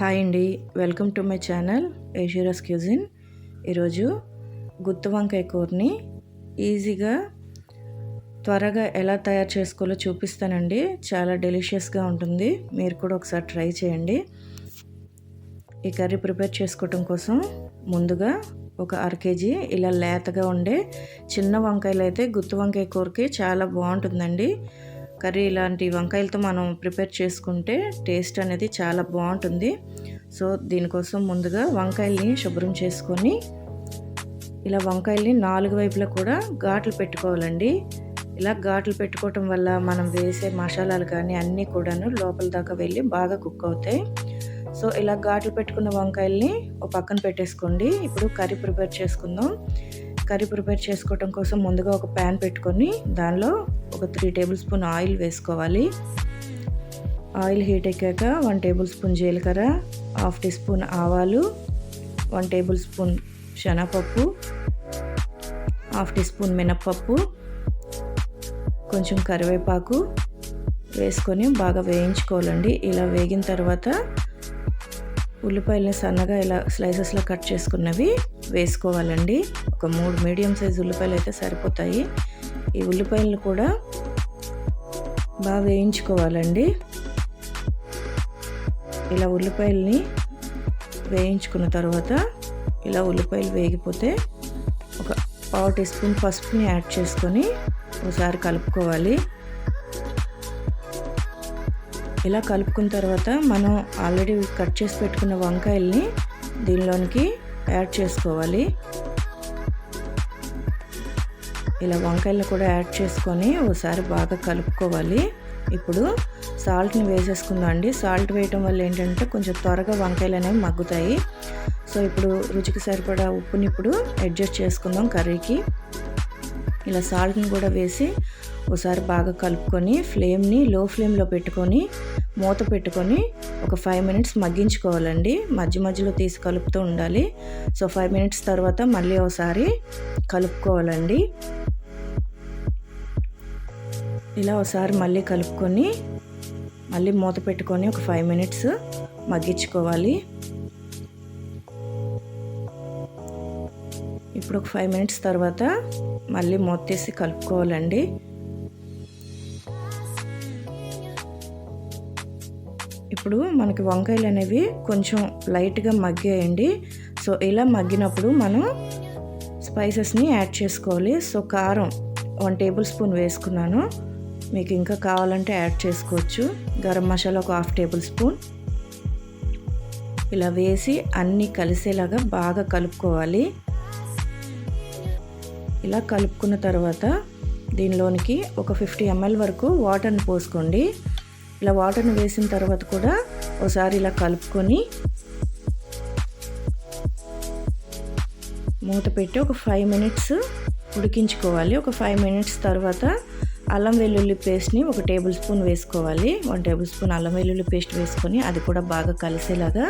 Hi అండి, welcome to my channel ఏషియరస్ cuisine. ఈరోజు గుత్తి వంకాయ కూరని ఈజీగా త్వరగా ఎలా తయారు చేసుకోవాలో చూపిస్తానండి. చాలా డెలిషియస్గా ఉంటుంది. మీరు కూడా ఒకసారి ట్రై చేయండి. ఈ కర్రీ ప్రిపేర్ చేసుకోవటం కోసం ముందుగా ఒక 1/2 కేజీ ఇలా లేతగా ఉండే చిన్న వంకాయలు అయితే గుత్తి వంకాయ కూరకి చాలా బాగుంటుందండి. కర్రీ ఇలాంటి వంకాయలతో మనం ప్రిపేర్ చేసుకుంటే టేస్ట్ అనేది చాలా బాగుంటుంది. సో దీనికోసం ముందుగా వంకాయల్ని శుభ్రం చేసుకొని ఇలా వంకాయల్ని 4 వైపులా కూడా ఘాట్లు పెట్టుకోవాలండి. ఇలా ఘాట్లు పెట్టుకోవటం వల్ల మనం వేసే మసాలాలు కానీ అన్నీ కూడాను లోపల దాకా వెళ్ళి బాగా కుక్ అవుతాయి. సో ఇలా ఘాట్లు పెట్టుకున్న వంకాయల్ని ఒక పక్కన పెట్టేసుకోండి. ఇప్పుడు కర్రీ ప్రిపేర్ చేసుకుందాం. కర్రీ ప్రిపేర్ చేసుకోవటం కోసం ముందుగా ఒక ప్యాన్ పెట్టుకొని దానిలో ఒక 3 టేబుల్ స్పూన్ ఆయిల్ వేసుకోవాలి. ఆయిల్ హీట్ ఎక్కాక 1 టేబుల్ స్పూన్ జీలకర్ర, 1/2 టీ స్పూన్ ఆవాలు, 1 టేబుల్ స్పూన్ శనగపప్పు, 1/2 టీ స్పూన్ మినప్పప్పు, కొంచెం కరివేపాకు వేసుకొని బాగా వేయించుకోవాలండి. ఇలా వేగిన తర్వాత ఉల్లిపాయలని సన్నగా ఇలా స్లైసెస్లో కట్ చేసుకున్నవి వేసుకోవాలండి. ఒక 3 మీడియం సైజ్ ఉల్లిపాయలు అయితే సరిపోతాయి. ఈ ఉల్లిపాయలను కూడా బాగా వేయించుకోవాలండి. ఇలా ఉల్లిపాయలని వేయించుకున్న తర్వాత ఇలా ఉల్లిపాయలు వేగిపోతే ఒక 1/2 టీ స్పూన్ పసుపుని యాడ్ చేసుకొని ఒకసారి కలుపుకోవాలి. ఇలా కలుపుకున్న తర్వాత మనం ఆల్రెడీ కట్ చేసి పెట్టుకున్న వంకాయల్ని దీనిలోనికి యాడ్ చేసుకోవాలి. ఇలా వంకాయలను కూడా యాడ్ చేసుకొని ఒకసారి బాగా కలుపుకోవాలి. ఇప్పుడు సాల్ట్ని వేసేసుకుందాం అండి. సాల్ట్ వేయటం వల్ల ఏంటంటే కొంచెం త్వరగా వంకాయలు అనేవి మగ్గుతాయి. సో ఇప్పుడు రుచికి సరిపడా ఉప్పుని ఇప్పుడు అడ్జస్ట్ చేసుకుందాం కర్రీకి. ఇలా సాల్ట్ని కూడా వేసి ఒకసారి బాగా కలుపుకొని ఫ్లేమ్ని లో ఫ్లేమ్లో పెట్టుకొని మూత పెట్టుకొని ఒక 5 మినిట్స్ మగ్గించుకోవాలండి. మధ్య మధ్యలో తీసి కలుపుతూ ఉండాలి. సో 5 మినిట్స్ తర్వాత మళ్ళీ ఒకసారి కలుపుకోవాలండి. ఇలా ఒకసారి మళ్ళీ కలుపుకొని మళ్ళీ మూత పెట్టుకొని ఒక 5 మినిట్స్ మగ్గించుకోవాలి. ఇప్పుడు ఒక 5 మినిట్స్ తర్వాత మళ్ళీ మూత తీసి కలుపుకోవాలండి. ఇప్పుడు మనకి వంకాయలు అనేవి కొంచెం లైట్గా మగ్గాయండి. సో ఇలా మగ్గినప్పుడు మనం స్పైసెస్ని యాడ్ చేసుకోవాలి. సో కారం 1 టేబుల్ స్పూన్ వేసుకున్నాను. మీకు ఇంకా కావాలంటే యాడ్ చేసుకోవచ్చు. గరం మసాలా ఒక 1/2 టేబుల్ స్పూన్ ఇలా వేసి అన్నీ కలిసేలాగా బాగా కలుపుకోవాలి. ఇలా కలుపుకున్న తర్వాత దీనిలోనికి ఒక 50 ml వరకు వాటర్ని పోసుకోండి. ఇలా వాటర్ని వేసిన తర్వాత కూడా ఒకసారి ఇలా కలుపుకొని మూత పెట్టి ఒక 5 మినిట్స్ ఉడికించుకోవాలి. ఒక 5 మినిట్స్ తర్వాత అల్లం వెల్లుల్లి పేస్ట్ని 1 టేబుల్ స్పూన్ వేసుకోవాలి. 1 టేబుల్ స్పూన్ అల్లం వెల్లుల్లి పేస్ట్ వేసుకొని అది కూడా బాగా కలిసేలాగా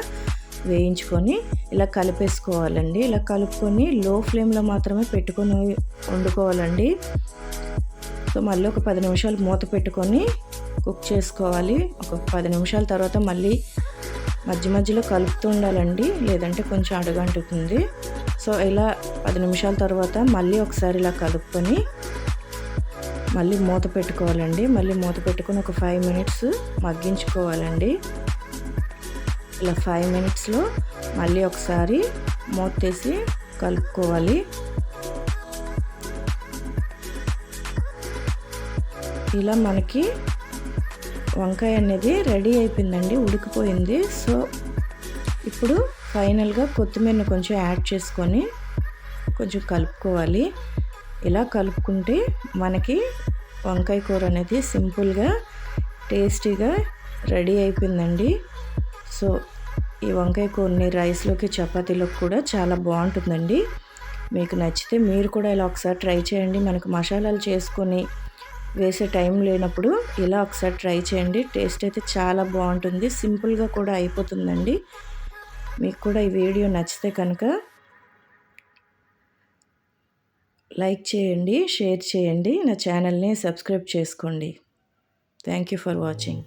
వేయించుకొని ఇలా కలిపేసుకోవాలండి. ఇలా కలుపుకొని లో ఫ్లేమ్లో మాత్రమే పెట్టుకొని వండుకోవాలండి. సో మళ్ళీ ఒక 10 నిమిషాలు మూత పెట్టుకొని కుక్ చేసుకోవాలి. ఒక 10 నిమిషాల తర్వాత మళ్ళీ మధ్య మధ్యలో కలుపుతూ ఉండాలండి, లేదంటే కొంచెం అడుగంటుతుంది. సో ఇలా 10 నిమిషాల తర్వాత మళ్ళీ ఒకసారి ఇలా కలుపుకొని మళ్ళీ మూత పెట్టుకోవాలండి. మళ్ళీ మూత పెట్టుకొని ఒక 5 మినిట్స్ మగ్గించుకోవాలండి. ఇలా 5 మినిట్స్లో మళ్ళీ ఒకసారి మూత తీసి కలుపుకోవాలి. ఇలా మనకి వంకాయ అనేది రెడీ అయిపోయిందండి, ఉడికిపోయింది. సో ఇప్పుడు ఫైనల్గా కొత్తిమీరని కొంచెం యాడ్ చేసుకొని కొంచెం కలుపుకోవాలి. ఇలా కలుపుకుంటే మనకి వంకాయ కూర అనేది సింపుల్గా టేస్టీగా రెడీ అయిపోయిందండి. సో ఈ వంకాయ కూరని రైస్లోకి చపాతీలోకి కూడా చాలా బాగుంటుందండి. మీకు నచ్చితే మీరు కూడా ఇలా ఒకసారి ట్రై చేయండి. మనకు మసాలాలు చేసుకొని వేసే టైం లేనప్పుడు ఇలా ఒకసారి ట్రై చేయండి. టేస్ట్ అయితే చాలా బాగుంటుంది. సింపుల్గా కూడా అయిపోతుందండి. మీకు కూడా ఈ వీడియో నచ్చితే కనుక లైక్ చేయండి, షేర్ చేయండి, నా ఛానల్ని సబ్స్క్రైబ్ చేసుకోండి. Thank you for watching.